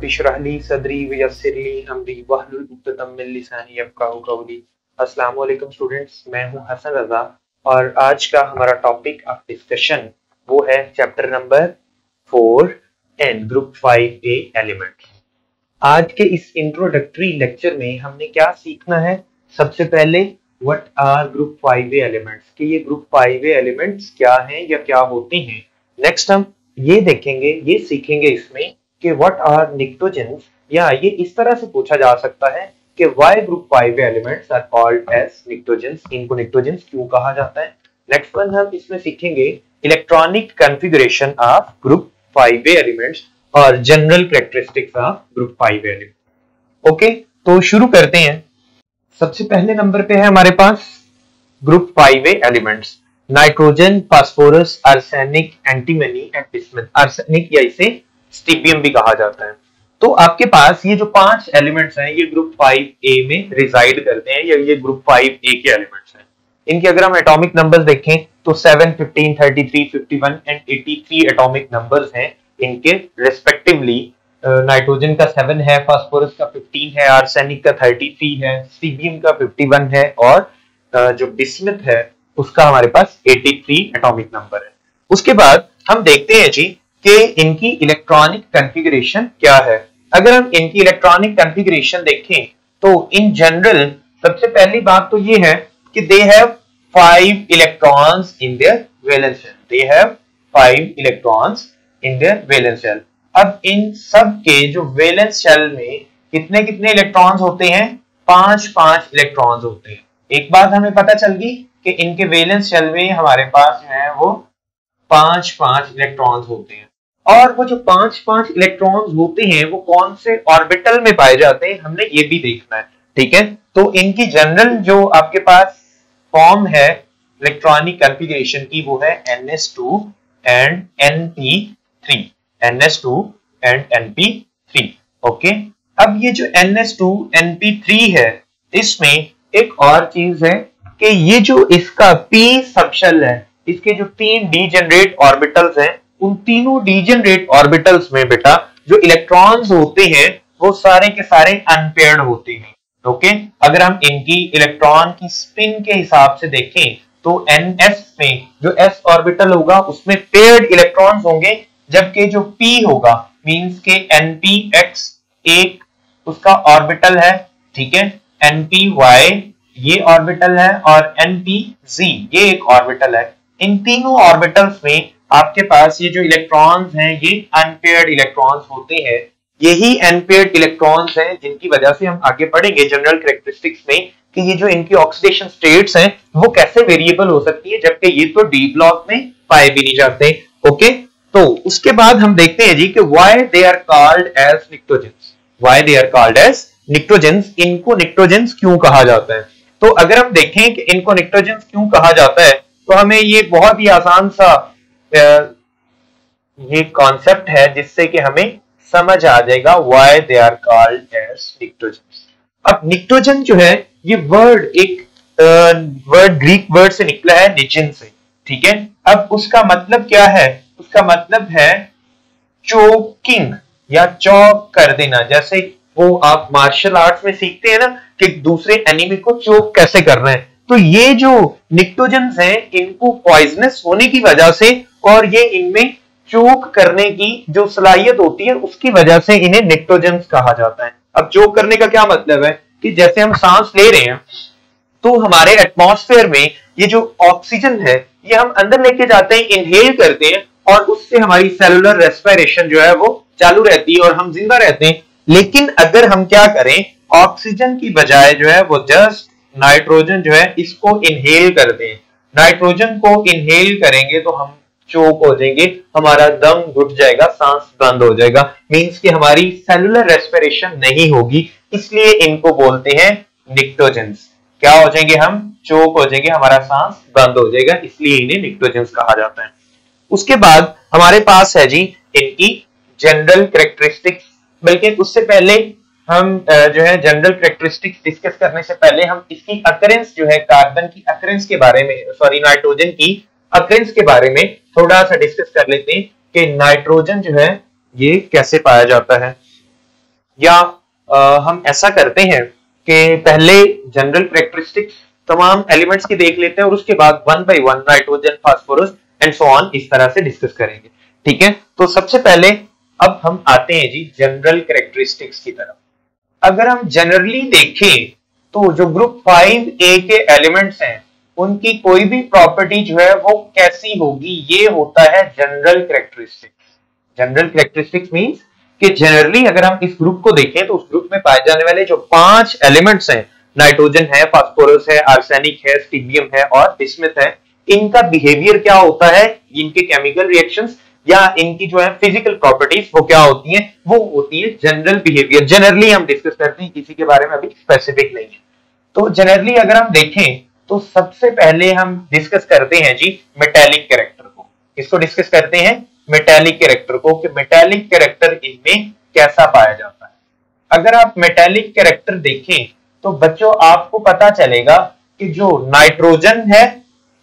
Rabbi इश्रह ली सदरी वयस्सिर ली अमरी वहलुल उक़दतम मिन लिसानी यफ़क़हू क़ौली। अस्सलाम वालेकुम स्टूडेंट्स, मैं हूं हसन रजा और आज का हमारा टॉपिक ऑफ डिस्कशन वो है chapter number 4 and group 5A elements. आज के इस इंट्रोडक्टरी लेक्चर में हमने क्या सीखना है? सबसे पहले what are group 5A elements, कि ये ग्रुप 5A एलिमेंट्स क्या हैं या क्या होते हैं। नेक्स्ट हम ये देखेंगे, ये सीखेंगे इसमें कि व्हाट आर निक्टोजेंस, या ये इस तरह से पूछा जा सकता है कि why group 5A elements are called as pnictogens, इनको निक्टोजेंस क्यों कहा जाता है। नेक्स्ट वन हम इसमें सीखेंगे electronic configuration of group 5A elements और general characteristics of group 5A elements. Okay, तो शुरू करते हैं। सबसे पहले नंबर पे है हमारे पास group 5A elements, nitrogen, phosphorus, arsenic, antimony and bismuth. Arsenic या इसे स्टिबियम भी कहा जाता है। तो आपके पास ये जो 5 एलिमेंट्स हैं ये ग्रुप 5A में रिजाइड करते हैं, या ये ग्रुप 5A के एलिमेंट्स हैं। इनके अगर हम एटॉमिक नंबर्स देखें तो 7, 15, 33, 51 एंड 83 एटॉमिक नंबर्स हैं इनके रिस्पेक्टिवली। नाइट्रोजन का 7 है, फास्फोरस का 15 है, आर्सेनिक का 33 है, स्टिबियम का 51 है और जो बिस्मथ है उसका हमारे पास 83 एटॉमिक नंबर है। उसके बाद हम देखते हैं जी कि इनकी इलेक्ट्रॉनिक कॉन्फ़िगरेशन क्या है। अगर हम इनकी इलेक्ट्रॉनिक कॉन्फ़िगरेशन देखें तो इन जनरल सबसे पहली बात तो ये है कि they have 5 electrons in their valence shell. They have 5 electrons in their valence shell. अब इन सब के जो वैलेंस शेल में कितने कितने इलेक्ट्रॉन्स होते हैं? 5-5 इलेक्ट्रॉन्स होते हैं। एक बात हमें पता चल गई कि इनके वैलेंस शेल में हमारे पास जो है वो 5-5 इलेक्ट्रॉन्स होते हैं। और वो जो 5-5 इलेक्ट्रॉन्स होते हैं वो कौन से ऑर्बिटल में पाए जाते हैं, हमने ये भी देखना है। ठीक है, तो इनकी जनरल जो आपके पास फॉर्म है इलेक्ट्रॉनिक कॉन्फ़िगरेशन की वो है NS2 and NP3। NS2 and NP3। Okay, अब ये जो NS2 NP3 है इसमें एक और चीज है कि ये जो इसका p सबशेल है, इसके जो 3 डीजेनरेट ऑर्बिटल्स हैं उन तीनों डीजेनरेट ऑर्बिटल्स में बेटा जो इलेक्ट्रॉन्स होते हैं वो सारे के सारे अनपेयर्ड होते हैं। ओके, अगर हम इनकी इलेक्ट्रॉन की स्पिन के हिसाब से देखें तो NS में जो s ऑर्बिटल होगा उसमें पेयर्ड इलेक्ट्रॉन्स होंगे, जबकि जो p होगा मींस के NPX एक उसका ऑर्बिटल है। ठीक है, NPY ये ऑर्बिटल है और NPZ ये एक ऑर्बिटल है। इन तीनों ऑर्बिटल्स में आपके पास ये जो इलेक्ट्रॉन्स हैं ये अनपेयर्ड इलेक्ट्रॉन्स होते हैं। यही अनपेयर्ड इलेक्ट्रॉन्स हैं जिनकी वजह से हम आगे पढ़ेंगे जनरल कैरेक्टरिस्टिक्स में कि ये जो इनकी ऑक्सीडेशन स्टेट्स हैं वो कैसे वेरिएबल हो सकती है, जबकि ये तो डी ब्लॉक में पाए भी नहीं जाते। ओके, तो उसके बाद हम देखते हैं जी कि why they are called as pnictogens. Why they are called as pnictogens, इनको निक्टोजेंस क्यों कहा जाता है। तो अगर हम देखें कि इनको निक्टोजेंस क्यों कहा जाता है तो हमें ये बहुत ही आसान सा ये कॉन्सेप्ट है जिससे कि हमें समझ आ जाएगा why they are called as pnictogens. अब निक्टोजन जो है ये वर्ड एक वर्ड ग्रीक वर्ड से निकला है निजिन से। ठीक है, अब उसका मतलब क्या है? उसका मतलब है चोकिंग या चौक कर देना। जैसे वो आप मार्शल आर्ट्स में सीखते हैं ना कि दूसरे एनिमी को चोक कैसे करना है, तो ये जो निक्टोजेंस हैं इनको पॉइजनस होने की वजह से और ये इनमें चोक करने की जो सलाहियत होती है उसकी वजह से इन्हें निक्टोजेंस कहा जाता है। अब चोक करने का क्या मतलब है कि जैसे हम सांस ले रहे हैं तो हमारे एटमॉस्फेयर में ये जो ऑक्सीजन है ये हम अंदर लेके जाते हैं, इनहेल करते हैं और उससे हमारी सेलुलर रेस्पिरेशन जो है वो चालू रहती है और हम जिंदा रहते हैं। लेकिन अगर हम क्या करें, ऑक्सीजन की बजाय जो है वो जस्ट नाइट्रोजन जो है इसको इनहेल करते हैं। नाइट्रोजन को इनहेल करेंगे तो हम चोक हो जाएंगे, हमारा दम घुट जाएगा, सांस बंद हो जाएगा, मींस कि हमारी सेलुलर रेस्पिरेशन नहीं होगी, इसलिए इनको बोलते हैं निक्टोजेंस। क्या हो जाएंगे? हम चोक हो जाएंगे, हमारा सांस बंद हो जाएगा, इसलिए इन्हें निक्टोजेंस कहा जाता है। उसके बाद हमारे पास है जी इनकी जनरल कैरेक्टरिस्टिक्स। बल्कि उससे पहले हम जो है जनरल कैरेक्टरिस्टिक्स डिस्कस करने से पहले हम इसकी अकरेंस जो है कार्बन की अकरेंस के बारे में, सॉरी नाइट्रोजन की अकरेंस के बारे में थोड़ा सा डिस्कस कर लेते हैं कि नाइट्रोजन जो है ये कैसे पाया जाता है। या हम ऐसा करते हैं कि पहले जनरल कैरेक्टरिस्टिक्स तमाम एलिमेंट्स की देख लेते हैं और उसके बाद one by one nitrogen, phosphorus and so on इस तरह से डिस्कस करेंगे। ठीक है, तो सबसे पहले अब हम आते हैं जी जनरल कैरेक्टरिस्टिक्स की तरफ। अगर हम जनरली देखें तो जो ग्रुप 5A के एलिमेंट्स हैं उनकी कोई भी प्रॉपर्टी जो है वो कैसी होगी, ये होता है general characteristics. General characteristics means कि जनरली अगर हम इस ग्रुप को देखें तो उस ग्रुप में पाए जाने वाले जो 5 एलिमेंट्स हैं, नाइट्रोजन है, फास्फोरस है, आर्सेनिक है, स्टीबियम है और बिस्मथ है, इनका बिहेवियर क्या होता है, इनके केमिकल रिएक्शंस या इनकी जो है फिजिकल प्रॉपर्टीज वो क्या होती हैं, वो होती है जनरल बिहेवियर। जनरली हम डिस्कस करते हैं, किसी के बारे में अभी स्पेसिफिक नहीं है। तो जनरली अगर हम देखें तो सबसे पहले हम डिस्कस करते हैं जी मेटालिक कैरेक्टर को। किसको डिस्कस करते हैं? मेटालिक कैरेक्टर को, कि मेटालिक कैरेक्टर इनमें कैसा पाया जाता है। अगर आप मेटालिक कैरेक्टर देखें तो बच्चों आपको पता चलेगा कि जो नाइट्रोजन है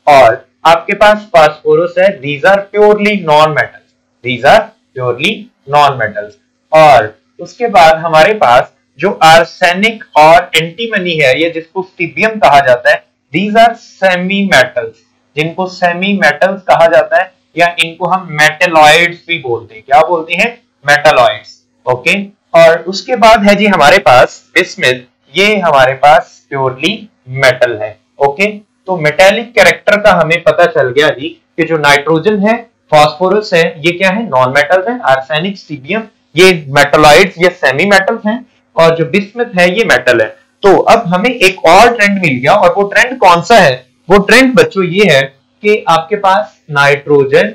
और आपके पास फास्फोरस है, these are purely non metals, these are purely non metals. और उसके बाद हमारे पास जो आर्सेनिक और एंटीमनी है या जिसको स्टीबियम कहा जाता है, दीज आर सेमी मेटल्स, जिनको सेमी मेटल्स कहा जाता है या इनको हम मेटलॉइड्स भी बोलते हैं। क्या बोलते हैं? मेटलॉइड्स। ओके, और उसके बाद है जी हमारे पास बिस्मथ, ये हमारे पास प्योरली मेटल है। ओके, तो मेटालिक कैरेक्टर का हमें पता चल गया जी कि जो नाइट्रोजन है, फास्फोरस है, ये क्या है? नॉन मेटल्स है। आर्सेनिक, स्टीबियम ये मेटलॉइड्स या सेमी मेटल्स हैं और जो बिस्मथ है ये मेटल है। तो अब हमें एक और ट्रेंड मिल गया और वो ट्रेंड कौन सा है? वो ट्रेंड बच्चों ये है कि आपके पास नाइट्रोजन,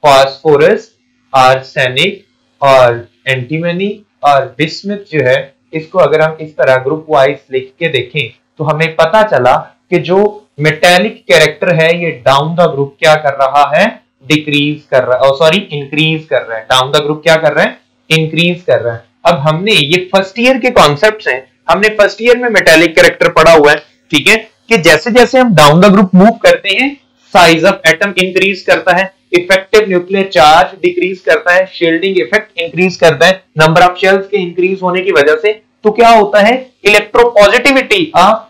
फास्फोरस, आर्सेनिक और एंटीमनी और बिस्मथ जो है, इसको अगर हम इस तरह ग्रुप वाइज लिख के देखें तो हमें पता चला कि जो मेटालिक कैरेक्टर है ये डाउन द ग्रुप क्या कर रहा है? डिक्रीज कर रहा है, सॉरी इंक्रीज कर रहा है। डाउन द ग्रुप क्या कर रहा है? इंक्रीज कर रहा है। अब हमने ये फर्स्ट ईयर के कॉन्सेप्ट्स हैं, हमने फर्स्ट ईयर में मेटालिक कैरेक्टर पढ़ा हुआ है। ठीक है, कि जैसे जैसे हम डाउन द ग्रुप मूव करते हैं साइज ऑफ एटम इंक्रीज करता है, इफेक्टिव न्यूक्लियर चार्ज डिक्रीज करता है, शील्डिंग इफेक्ट इंक्रीज करता है नंबर ऑफ शेल्स के इंक्रीज होने की वजह से। तो क्या होता है? इलेक्ट्रोपॉजिटिविटी ऑफ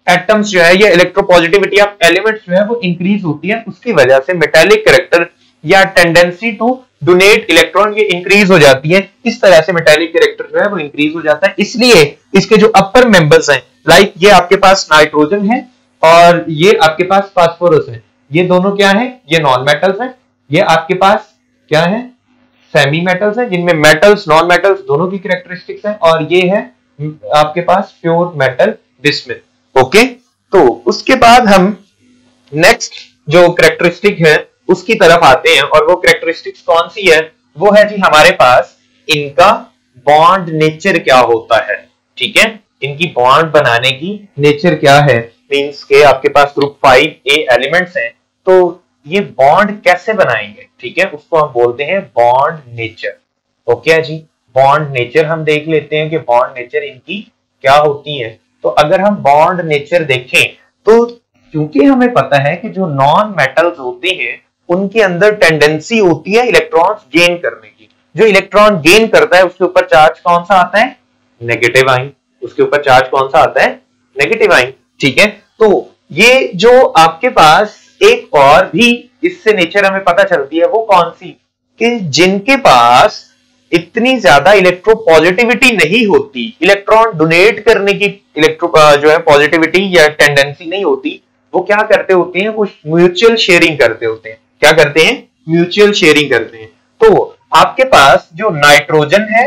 एटम्स जो है या इलेक्ट्रोपॉजिटिविटी ऑफ एलिमेंट्स जो है वो इंक्रीज होती है। उसकी वजह से मेटालिक कैरेक्टर या टेंडेंसी टू डोनेट इलेक्ट्रॉन ये इंक्रीज हो जाती है। इस तरह से मेटालिक कैरेक्टर जो है वो इंक्रीज हो जाता है। इसलिए इसके जो अपर मेंबर्स हैं, लाइक ये आपके पास नाइट्रोजन है और ये आपके पास फास्फोरस है, ये दोनों क्या है? ये नॉन मेटल्स हैं। ये आपके पास क्या है? सेमी मेटल्स हैं, जिनमें मेटल्स नॉन मेटल्स दोनों की कैरेक्टरिस्टिक्स हैं। और ये है आपके पास प्योर मेटल बिस्मथ। ओके, तो उसके बाद हम नेक्स्ट जो कैरेक्टरिस्टिक है उसकी तरफ आते हैं और वो कैरेक्टरिस्टिक्स कौन सी है? वो है जी हमारे पास इनका बॉन्ड नेचर क्या होता है। ठीक है, इनकी बॉन्ड बनाने की नेचर क्या है, मींस के आपके पास ग्रुप 5A एलिमेंट्स हैं तो ये बॉन्ड कैसे बनाएंगे। ठीक है, उसको हम बोलते हैं बॉन्ड नेचर। ओके जी, बॉन्ड नेचर हम देख लेते हैं कि बॉन्ड नेचर इनकी क्या होती है। तो अगर हम बॉन्ड नेचर देखें तो क्योंकि हमें पता है कि जो नॉन मेटल्स होते हैं उनके अंदर टेंडेंसी होती है इलेक्ट्रॉन्स गेन करने की। जो इलेक्ट्रॉन गेन करता है उसके ऊपर चार्ज कौन सा आता है? Negative ion. उसके ऊपर चार्ज कौन सा आता है? Negative ion. ठीक है, तो ये जो आपके पास एक और भी इससे नेचर हमें पता चलती है वो कौन सी, कि जिनके पास इतनी ज्यादा इलेक्ट्रोपॉजिटिविटी नहीं होती, इलेक्ट्रॉन डोनेट करने की इलेक्ट्रो जो है पॉजिटिविटी या टेंडेंसी नहीं होती, वो क्या करते होते हैं? वो म्यूचुअल शेयरिंग करते होते हैं। क्या करते हैं? म्यूचुअल शेयरिंग करते हैं। तो आपके पास जो नाइट्रोजन है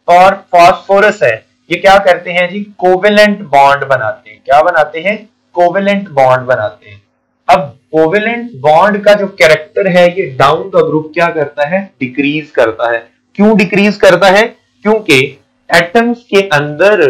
और फास्फोरस है, ये क्या करते हैं जी? कोवेलेंट बॉन्ड बनाते हैं। क्या बनाते हैं? कोवेलेंट बॉन्ड बनाते हैं। अब कोवेलेंट बॉन्ड का जो कैरेक्टर है ये डाउन द ग्रुप क्या करता है? डिक्रीज करता है। क्यों डिक्रीज करता है? क्योंकि एटम्स के अंदर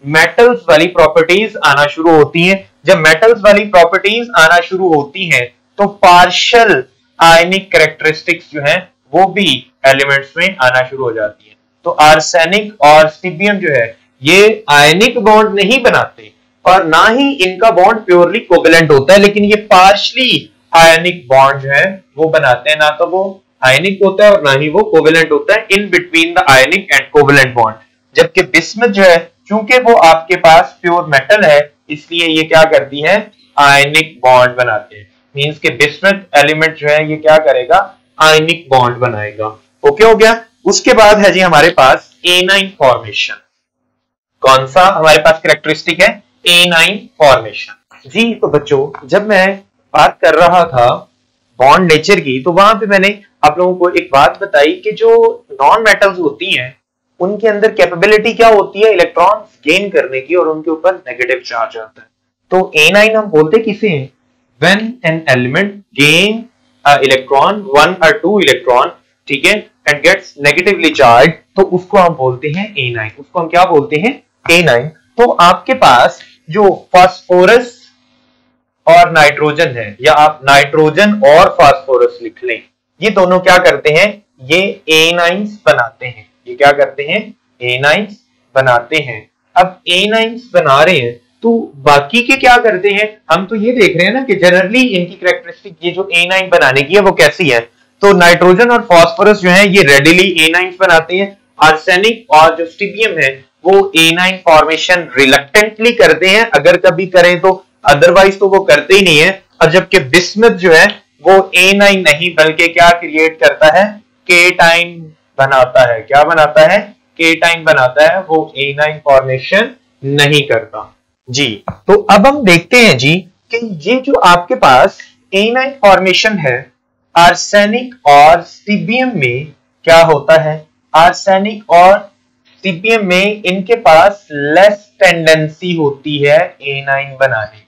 मेटल्स वाली प्रॉपर्टीज आना शुरू होती हैं। जब मेटल्स वाली प्रॉपर्टीज आना शुरू होती हैं तो पार्शियल आयनिक कैरेक्टरिस्टिक्स जो हैं वो भी एलिमेंट्स में आना शुरू हो जाती है। तो आर्सेनिक और स्टीबियम जो है ये आयनिक बॉन्ड नहीं बनाते और ना ही इनका बॉन्ड प्योरली कोवेलेंट होता है, लेकिन ये पार्शली आयनिक बॉन्ड जो है वो बनाते हैं। ना तो वो आयनिक होता है और ना ही वो कोवेलेंट होता है, in between the ionic and covalent bond. जबकि बिस्मथ जो है चूंकि वो आपके पास प्योर मेटल है इसलिए ये क्या करती है, आयनिक बॉन्ड बनाते हैं। मींस के बिस्मथ एलिमेंट जो है ये क्या करेगा, आयनिक बॉन्ड बनाएगा। ओके हो गया। उसके बाद है जी हमारे पास एनाइन फॉर्मेशन। कौन सा हमारे पास कैरेक्टरिस्टिक है, एनाइन फॉर्मेशन। जी तो बच्चों जब मैं बात कर रहा था बॉन्ड नेचर की तो वहां पे मैंने आप लोगों को एक बात बताई कि जो नॉन मेटल्स होती हैं उनके अंदर कैपेबिलिटी क्या होती है, इलेक्ट्रॉन्स गेन करने की, और उनके ऊपर नेगेटिव चार्ज आता है। तो एनाइन हम बोलते किसे हैं, when an element gain electron, 1 or 2 electron, ठीक है, एंड गेट्स नेगेटिवली चार्ज, तो उसको हम बोलते हैं एनाइन। उसको हम क्या बोलते हैं, एनाइन। तो आपके पास जो फास्फोरस और नाइट्रोजन है, या आप नाइट्रोजन और फास्फोरस लिख लें, ये दोनों क्या करते हैं, ये एनाइंस बनाते हैं। ये क्या करते हैं, एनाइंस बनाते हैं। अब एनाइंस बना रहे हैं तो बाकी के क्या करते हैं, हम तो ये देख रहे हैं ना कि जनरली इनकी कैरेक्टरिस्टिक ये जो एनाइन बनाने की है वो कैसी है। तो नाइट्रोजन और फास्फोरस जो है ये रेडिली एनाइंस बनाते हैं। आर्सेनिक और जो स्टिबियम है वो एनाइन फॉर्मेशन रिलक्टेंटली करते हैं, अगर कभी करें तो, अदरवाइज तो वो करते ही नहीं है। और जबकि बिस्मथ जो है वो एनाइन नहीं बल्कि क्या क्रिएट करता है, केटाइन बनाता है। क्या बनाता है, केटाइन बनाता है, वो एनाइन फॉर्मेशन नहीं करता। जी तो अब हम देखते हैं जी कि ये जो आपके पास एनाइन फॉर्मेशन है आर्सेनिक और स्टिबियम में क्या होता है, आर्सेनिक और स्टिबियम में इनके पास लेस टेंडेंसी होती है एनाइन बनाने।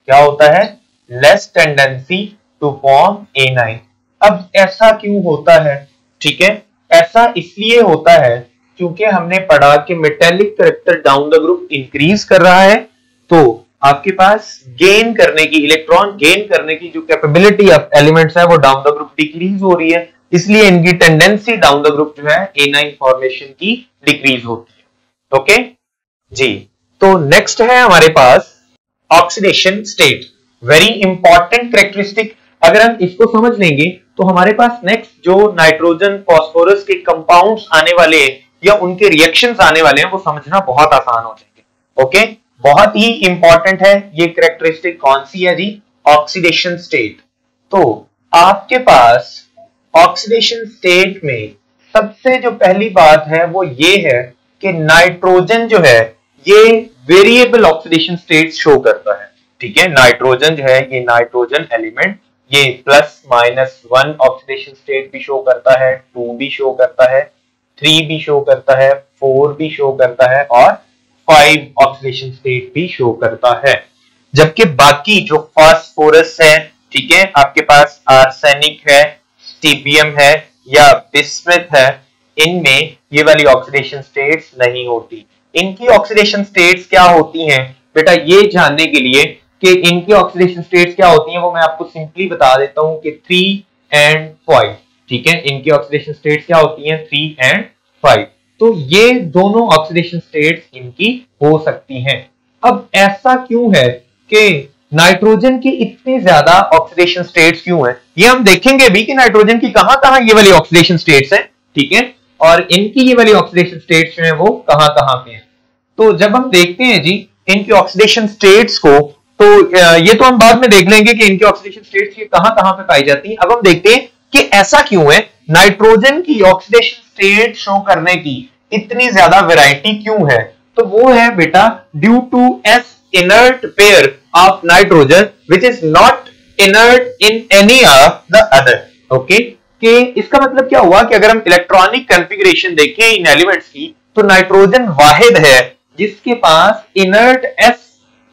क्या होता है, less tendency to form anion. अब ऐसा क्यों होता है, ठीक है, ऐसा इसलिए होता है क्योंकि हमने पढ़ा कि metallic character down the group increase कर रहा है, तो आपके पास गेन करने की, इलेक्ट्रॉन गेन करने की जो कैपेबिलिटी ऑफ एलिमेंट्स है वो डाउन द ग्रुप डिक्रीज हो रही है, इसलिए इनकी टेंडेंसी डाउन द ग्रुप जो है एनाइन फॉर्मेशन की डिक्रीज होती है। ओके जी। तो नेक्स्ट है हमारे पास oxidation state, very important characteristic. अगर हम इसको समझ लेंगे तो हमारे पास नेक्स्ट जो नाइट्रोजन फास्फोरस के कंपाउंड्स आने वाले हैं या उनके रिएक्शंस आने वाले हैं वो समझना बहुत आसान हो जाएंगे। ओके, बहुत ही इंपॉर्टेंट है ये कैरेक्टरिस्टिक। कौन सी है जी, ऑक्सीडेशन स्टेट। तो आपके पास ऑक्सीडेशन स्टेट में सबसे जो पहली बात है वो ये है कि नाइट्रोजन जो है ये वेरिएबल ऑक्सीडेशन स्टेट शो करता है। ठीक है, नाइट्रोजन जो है ये नाइट्रोजन एलिमेंट ये +-1 ऑक्सीडेशन स्टेट भी शो करता है, 2 भी शो करता है, 3 भी शो करता है, 4 भी शो करता है और 5 ऑक्सीडेशन स्टेट भी शो करता है। जबकि बाकी जो फास्फोरस है, ठीक है, आपके पास आर्सेनिक है, स्टिबियम है या बिस्मथ है, इनमें ये वाली ऑक्सीडेशन स्टेट्स नहीं होती। इनकी ऑक्सीडेशन स्टेट्स क्या होती हैं बेटा, ये जानने के लिए कि इनकी ऑक्सीडेशन स्टेट्स क्या होती हैं वो मैं आपको सिंपली बता देता हूं कि 3 and 5। ठीक है, इनकी ऑक्सीडेशन स्टेट्स क्या होती हैं, 3 and 5। तो ये दोनों ऑक्सीडेशन स्टेट्स इनकी हो सकती हैं। अब ऐसा क्यों है कि नाइट्रोजन की इतनी ज्यादा ऑक्सीडेशन स्टेट्स क्यों है, ये हम देखेंगे भी कि नाइट्रोजन की कहां-कहां ये वाली ऑक्सीडेशन स्टेट्स हैं। ठीक है, और इनकी ये वाली ऑक्सीडेशन स्टेट्स जो है वो कहां-कहां पे हैं। तो जब हम देखते हैं जी इनकी ऑक्सीडेशन स्टेट्स को, तो ये तो हम बाद में देख लेंगे कि इनकी ऑक्सीडेशन स्टेट्स ये कहां-कहां पे पाई जाती हैं। अब हम देखते हैं कि ऐसा क्यों है, नाइट्रोजन की ऑक्सीडेशन स्टेट शो करने की इतनी ज्यादा वैरायटी क्यों है। तो वो है बेटा due to s inert pair of nitrogen which is not inert in any of the other. Okay, कि इसका मतलब क्या हुआ कि अगर हम इलेक्ट्रॉनिक कॉन्फ़िगरेशन देखें इन एलिमेंट्स की तो नाइट्रोजन वाहिद है जिसके पास इनर्ट एस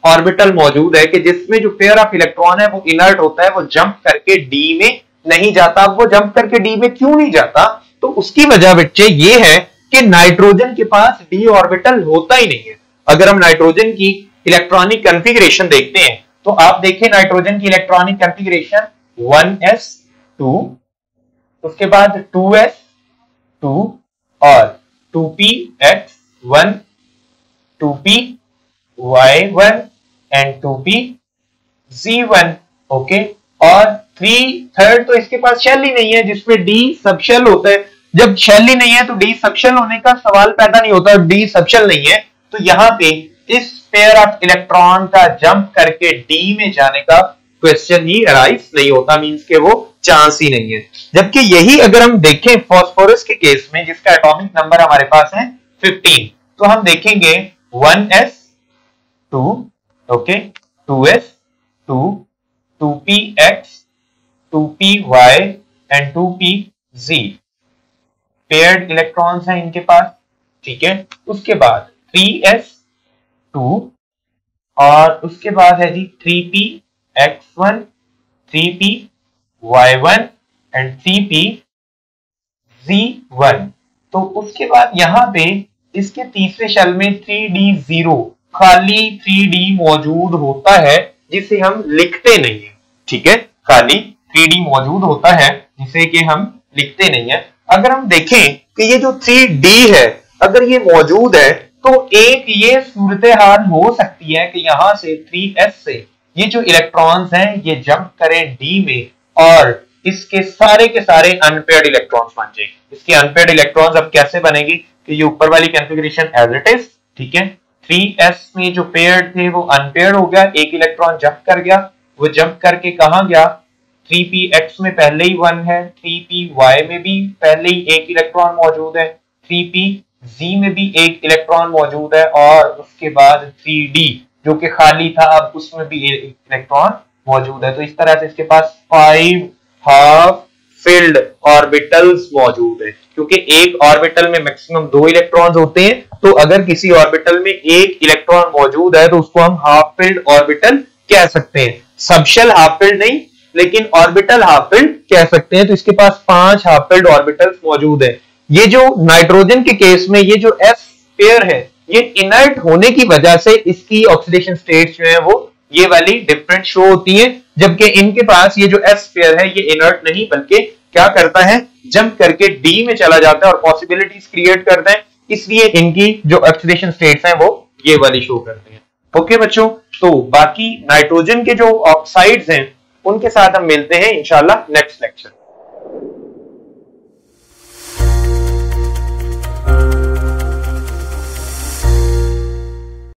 ऑर्बिटल मौजूद है, कि जिसमें जो पेयर ऑफ इलेक्ट्रॉन है वो इनर्ट होता है, वो जंप करके डी में नहीं जाता। वो जंप करके डी में क्यों नहीं जाता, तो उसकी वजह बच्चे ये है कि नाइट्रोजन के पास डी ऑर्बिटल होता ही नहीं है। अगर हम नाइट्रोजन की इलेक्ट्रॉनिक कॉन्फ़िगरेशन देखते हैं तो आप देखें नाइट्रोजन की इलेक्ट्रॉनिक कॉन्फ़िगरेशन 1s2, उसके बाद 2s2 और 2px1, 2py1 and 2pz1। Okay, और 3 थर्ड तो इसके पास शेल ही नहीं है जिसमें डी सब शेल होता है, जब शेल ही नहीं है तो डी सबशेल होने का सवाल पैदा नहीं होता, डी सबशेल नहीं है तो यहाँ पे इस पेयर ऑफ इलेक्ट्रॉन का जंप करके डी में जाने का क्वेश्चन ही अराइज नहीं होता, मींस के वो चांस ही नहीं है। जबकि यही अगर हम देखें फास्फोरस के केस में जिसका एटॉमिक नंबर हमारे पास है 15, तो हम देखेंगे 1s2 okay 2s 2 2px 2py and 2pz paired electrons हैं इनके पास, ठीक है। उसके बाद 3s2 और उसके बाद है जी 3px1 3py1 एंड 3pz1। तो उसके बाद यहां पे इसके तीसरे शेल में 3d0 खाली 3d मौजूद होता है जिसे हम लिखते नहीं है, ठीक है। खाली 3d मौजूद होता है जिसे कि हम लिखते नहीं है। अगर हम देखें कि ये जो 3d है अगर ये मौजूद है तो एक ये सूरत हाल हो सकती है कि यहां से 3s से ये जो इलेक्ट्रॉन्स हैं ये जंप करें d में और इसके सारे के सारे अनपेयर्ड इलेक्ट्रॉन्स बन जाएंगे। इसके अनपेयर्ड इलेक्ट्रॉन्स अब कैसे बनेगी कि ये ऊपर वाली कॉन्फ़िगरेशन एज इट इज, ठीक है। 3s में जो पेयर्ड थे वो अनपेयर्ड हो गया, एक इलेक्ट्रॉन जंप कर गया, वो जंप करके कहां गया 3px में पहले ही 1 है, 3py में भी पहले ही एक इलेक्ट्रॉन मौजूद है, 3pz में भी एक इलेक्ट्रॉन मौजूद है और उसके बाद 3d जो कि खाली था अब उसमें भी एक इलेक्ट्रॉन मौजूद है। तो इस तरह से इसके पास 5 हाफ फिल्ड ऑर्बिटल्स मौजूद है, क्योंकि एक ऑर्बिटल में मैक्सिमम 2 इलेक्ट्रॉन्स होते हैं, तो अगर किसी ऑर्बिटल में एक इलेक्ट्रॉन मौजूद है तो उसको हम हाफ फिल्ड ऑर्बिटल कह सकते हैं। सबशेल हाफ फिल्ड नहीं लेकिन ऑर्बिटल हाफ फिल्ड कह सकते हैं। तो इसके पास 5 हाफ फिल्ड ऑर्बिटल्स मौजूद है। ये जो नाइट्रोजन के केस में ये जो s पेयर है ये इनर्ट होने की वजह से इसकी ऑक्सीडेशन स्टेट्स जो है वो ये वाली डिफरेंट शो होती है, जबकि इनके पास ये जो s पेयर है ये इनर्ट नहीं बल्कि क्या करता है जंप करके d में चला जाता है और पॉसिबिलिटीज क्रिएट करता है, इसलिए इनकी जो ऑक्सीडेशन स्टेट्स हैं वो ये वाली शो करते हैं। ओके बच्चों, तो बाकी नाइट्रोजन के जो ऑक्साइड्स हैं उनके साथ हम मिलते हैं इंशाल्लाह नेक्स्ट लेक्चर।